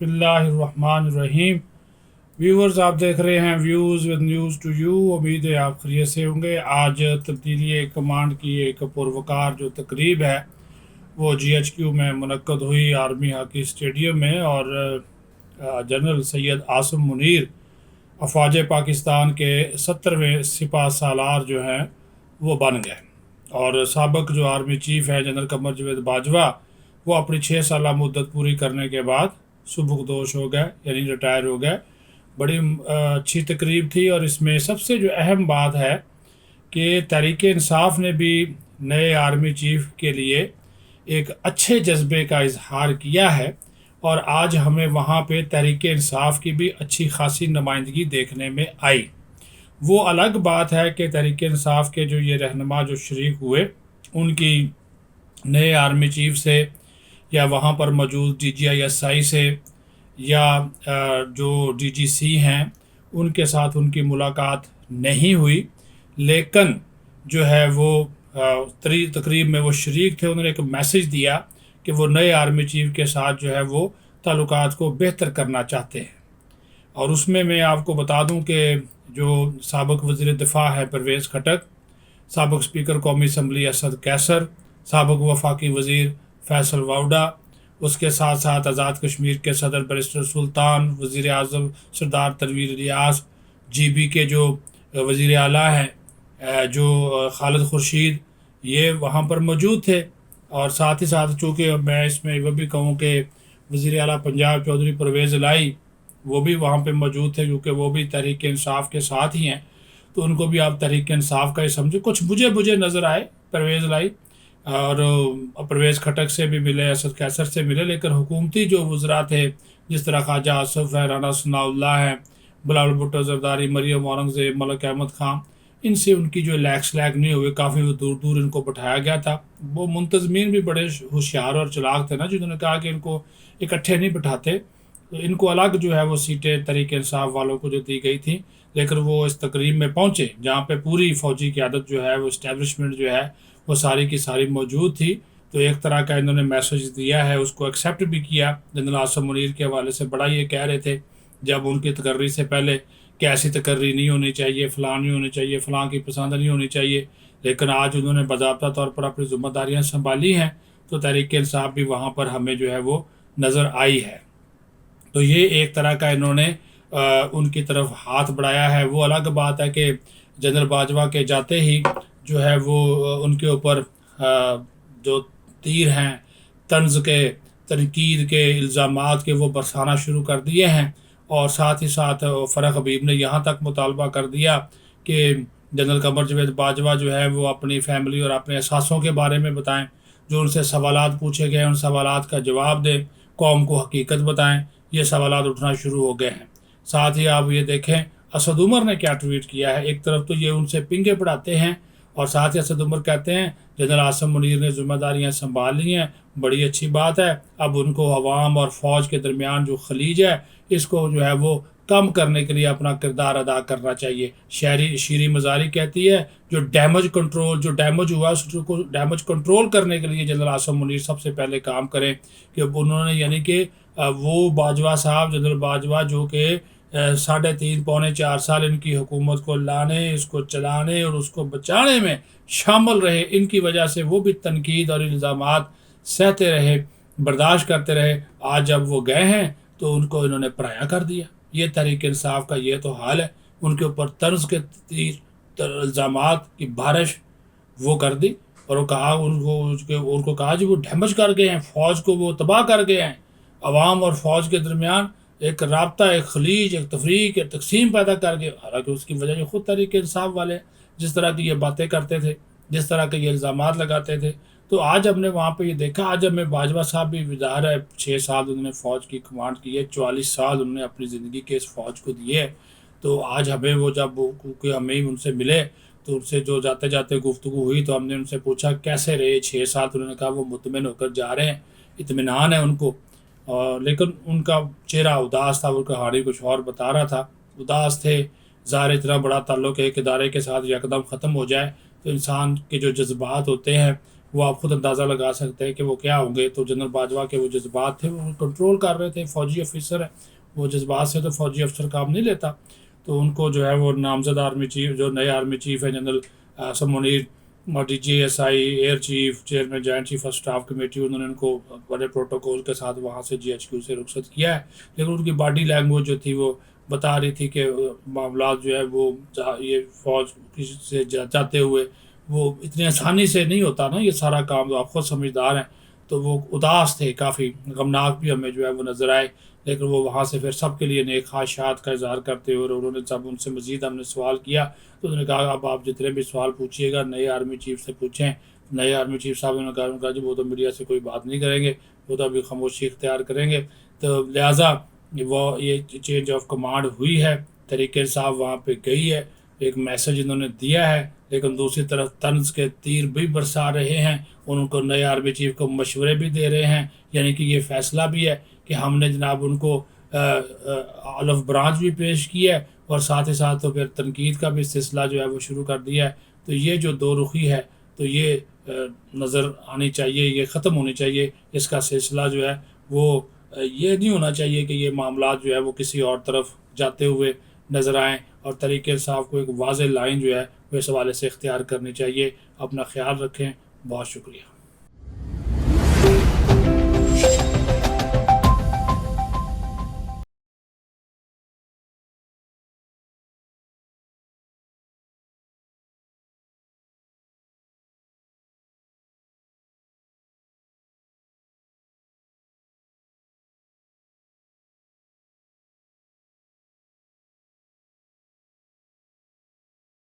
बिस्मिल्लाहिर्रहमानिर्रहीम। व्यूवर्स, आप देख रहे हैं views with news to you. उम्मीद है आप खैरियत से होंगे। आज तब्दीली कमांड की एक पुरवकार जो तकरीब है वो GHQ में मुनक्कद हुई, आर्मी हॉकी स्टेडियम में। और जनरल सैयद आसिम मुनीर अफवाज पाकिस्तान के 70वें सिपह सालार जो हैं वो बन गए। और साबिक जो आर्मी चीफ है जनरल कमर जावेद बाजवा, वो अपनी 6 साल मुद्दत पूरी करने के बाद सुबुकदोश हो गए, यानी रिटायर हो गए। बड़ी अच्छी तकरीब थी। और इसमें सबसे जो अहम बात है कि तहरीक इंसाफ ने भी नए आर्मी चीफ के लिए एक अच्छे जज्बे का इजहार किया है। और आज हमें वहाँ पे तहरीक इंसाफ की भी अच्छी खासी नुमाइंदगी देखने में आई। वो अलग बात है कि तहरीक इंसाफ के जो ये रहनुमा जो शरीक हुए, उनकी नए आर्मी चीफ से या वहाँ पर मौजूद DGI-SI से या जो DGC हैं उनके साथ उनकी मुलाकात नहीं हुई। लेकिन जो है वो तकरीब में वो शरीक थे। उन्होंने एक मैसेज दिया कि वो नए आर्मी चीफ के साथ जो है वो ताल्लुकात को बेहतर करना चाहते हैं। और उसमें मैं आपको बता दूं कि जो साबिक वज़ीर दिफा है परवेज़ खटक, साबिक स्पीकर कौमी असम्बली असद कैसर, साबिक वफाकी वज़ीर फैसल वाउडा, उसके साथ साथ आज़ाद कश्मीर के सदर बैरिस्टर सुल्तान, वज़ीर आज़म सरदार तनवीर रियास, GB के जो वज़ीर आला हैं जो खालिद खुर्शीद, ये वहाँ पर मौजूद थे। और साथ ही साथ चूँकि मैं इसमें वो भी कहूँ कि वज़ीर आला पंजाब चौधरी परवेज़ लाई वो भी वहाँ पे मौजूद थे, क्योंकि वो भी तहरीक इंसाफ के साथ ही हैं, तो उनको भी आप तहरीक इंसाफ का ही समझे। कुछ बुझे नज़र आए परवेज़ लाई, और परवेज़ खटक से भी मिले, असद कैसर से मिले। लेकिन हुकूमती जो वज़रा थे, जिस तरह ख्वाजा आसफ है, राना सनाउल्लाह हैं, बिलावल भुट्टो जरदारी, मरियम औरंगज़ेब, मलिक अहमद ख़ान, इनसे उनकी जो लैग नहीं हुई। काफ़ी दूर दूर इनको बिठाया गया था। वो मुंतज़मीन भी बड़े होशियार और चलाक थे ना, जिन्होंने कहा कि इनको इकट्ठे नहीं बिठाते, तो इनको अलग जो है वो सीटें तहरीक इंसाफ वालों को जो दी गई थी। लेकिन वो इस तकरीब में पहुँचे जहाँ पे पूरी फ़ौजी क़यादत जो है वो इस्टेब्लिशमेंट जो है वो सारी की सारी मौजूद थी। तो एक तरह का इन्होंने मैसेज दिया है, उसको एक्सेप्ट भी किया। जनरल आसिम मुनीर के हवाले से बड़ा ये कह रहे थे जब उनकी तकर्री से पहले कि ऐसी तकर्री नहीं होनी चाहिए, फ़लाँ नहीं होनी चाहिए, फ़लाँ की पसंद नहीं होनी चाहिए। लेकिन आज उन्होंने बाज़ाब्ता तौर पर अपनी ज़िम्मेदारियाँ संभाली हैं, तो तहरीक इंसाफ भी वहाँ पर हमें जो है वो नज़र आई है। तो ये एक तरह का इन्होंने उनकी तरफ हाथ बढ़ाया है। वो अलग बात है कि जनरल बाजवा के जाते ही जो है वो उनके ऊपर जो तीर हैं तंज के, तनकीद के, इल्ज़ामात के, वो बरसाना शुरू कर दिए हैं। और साथ ही साथ फ़रख हबीब ने यहाँ तक मुतालबा कर दिया कि जनरल कमर जावेद बाजवा जो है वो अपनी फैमिली और अपने एहसासों के बारे में बताएं। जो उनसे सवालात पूछे गए उन सवालात का जवाब दें, कौम को हकीकत बताएं। ये सवालात उठना शुरू हो गए हैं। साथ ही आप ये देखें असद उमर ने क्या ट्वीट किया है। एक तरफ तो ये उनसे पिंगे पढ़ाते हैं और साथ ही असद उमर कहते हैं जनरल आसिम मुनीर ने जिम्मेदारियां संभाल ली हैं, बड़ी अच्छी बात है। अब उनको अवाम और फ़ौज के दरमियान जो खलीज है इसको जो है वो कम करने के लिए अपना किरदार अदा करना चाहिए। शीरी मज़ारी कहती है जो डैमेज हुआ उसको डैमेज कंट्रोल करने के लिए जनरल आसिम मुनीर सबसे पहले काम करें। कि उन्होंने यानी कि वो बाजवा साहब, जनरल बाजवा, जो कि 3.5 पौने 4 साल इनकी हुकूमत को लाने, इसको चलाने और उसको बचाने में शामिल रहे, इनकी वजह से वो भी तनकीद और इल्ज़ामात सहते रहे, बर्दाश्त करते रहे। आज जब वो गए हैं तो उनको इन्होंने पराया कर दिया। ये तहरीक इंसाफ का ये तो हाल है। उनके ऊपर तर्ज के तीर इल्ज़ामात की बारिश वो कर दी। और वो कहा उनको कहा जी वो डैमेज कर गए हैं, फ़ौज को वो तबाह कर गए हैं। अवाम और फ़ौज के दरमियान एक राब्ता, एक खलीज, एक तफरीक, एक तकसीम पैदा कर गए। हालांकि उसकी वजह ये ख़ुद तहरीक इंसाफ वाले जिस तरह की ये बातें करते थे, जिस तरह के ये इल्ज़ामात लगाते थे। तो आज हमने वहाँ पे ये देखा। आज हमें बाजवा साहब भी विज़ार है, 6 साल उन्होंने फ़ौज की कमांड की है, 44 साल उन्होंने अपनी ज़िंदगी के इस फ़ौज को दिए। तो आज हमें वो जब क्योंकि हमें ही उनसे मिले तो उनसे जो जाते जाते गुफ्तगू हुई तो हमने उनसे पूछा कैसे रहे 6 साल। तो उन्होंने कहा वो मुतमिन होकर जा रहे हैं, इत्मीनान है उनको। लेकिन उनका चेहरा उदास था, वो कहानी कुछ और बता रहा था। उदास थे, ज़ाहिर इतना बड़ा ताल्लुक़ एक इदारे के साथ यकदम ख़त्म हो जाए तो इंसान के जो जज्बात होते हैं وہ آپ خود اندازہ لگا سکتے ہیں کہ وہ کیا ہوں گے۔ تو جنرل باجوہ کے وہ جذبات تھے وہ کنٹرول کر رہے تھے، فوجی افسر ہے، وہ جذبات سے تو فوجی افسر کام نہیں لیتا۔ تو ان کو جو ہے وہ نامزد آرمی چیف، جو نئے آرمی چیف ہیں جنرل عاصم منیر، اور D G S I, air chief, chairman joint chief of staff committee, انہوں نے ان کو بڑے پروٹوکول کے ساتھ وہاں سے جی ایچ کیو سے رخصت کیا ہے۔ لیکن ان کی باڈی لینگویج جو تھی وہ بتا رہی تھی کہ معاملات جو ہے وہ یہ فوج سے جاتے ہوئے وہ اتنی آسانی سے نہیں ہوتا نا، یہ سارا کام تو آپ خود سمجھدار ہیں۔ تو وہ اداس تھے، کافی غمناک بھی ہمیں جو ہے وہ نظر آئے۔ لیکن وہ وہاں سے پھر سب کے لیے نیک خواہشات کا اظہار کرتے ہوئے، اور انہوں نے جب ان سے مزید ہم نے سوال کیا تو انہوں نے کہا اب آپ جتنے بھی سوال پوچھیے گا نئے آرمی چیف سے پوچھیں۔ نئے آرمی چیف صاحب نے کہا جی وہ تو میڈیا سے کوئی بات نہیں کریں گے، وہ تو ابھی خاموشی اختیار کریں گے۔ تو لہٰذا وہ یہ چینج آف کمانڈ ہوئی ہے، طریق صاحب وہاں پہ گئی ہے، ایک میسج انہوں نے دیا ہے، لیکن دوسری طرف طنز کے تیر بھی برسا رہے ہیں، ان کو نئے آرمی چیف کو مشورے بھی دے رہے ہیں۔ یعنی کہ یہ فیصلہ بھی ہے کہ ہم نے جناب ان کو الف برانچ بھی پیش کی ہے، اور ساتھ ہی ساتھ تو پھر تنقید کا بھی سلسلہ جو ہے وہ شروع کر دیا ہے۔ تو یہ جو دو رخی ہے تو یہ نظر آنی چاہیے، یہ ختم ہونی چاہیے۔ اس کا سلسلہ جو ہے وہ یہ نہیں ہونا چاہیے کہ یہ معاملات جو ہے وہ کسی اور طرف جاتے ہوئے نظر آئیں، اور طریق صاحب کو ایک واضح لائن جو ہے وہ اس حوالے سے اختیار کرنی چاہیے۔ اپنا خیال رکھیں، بہت شکریہ۔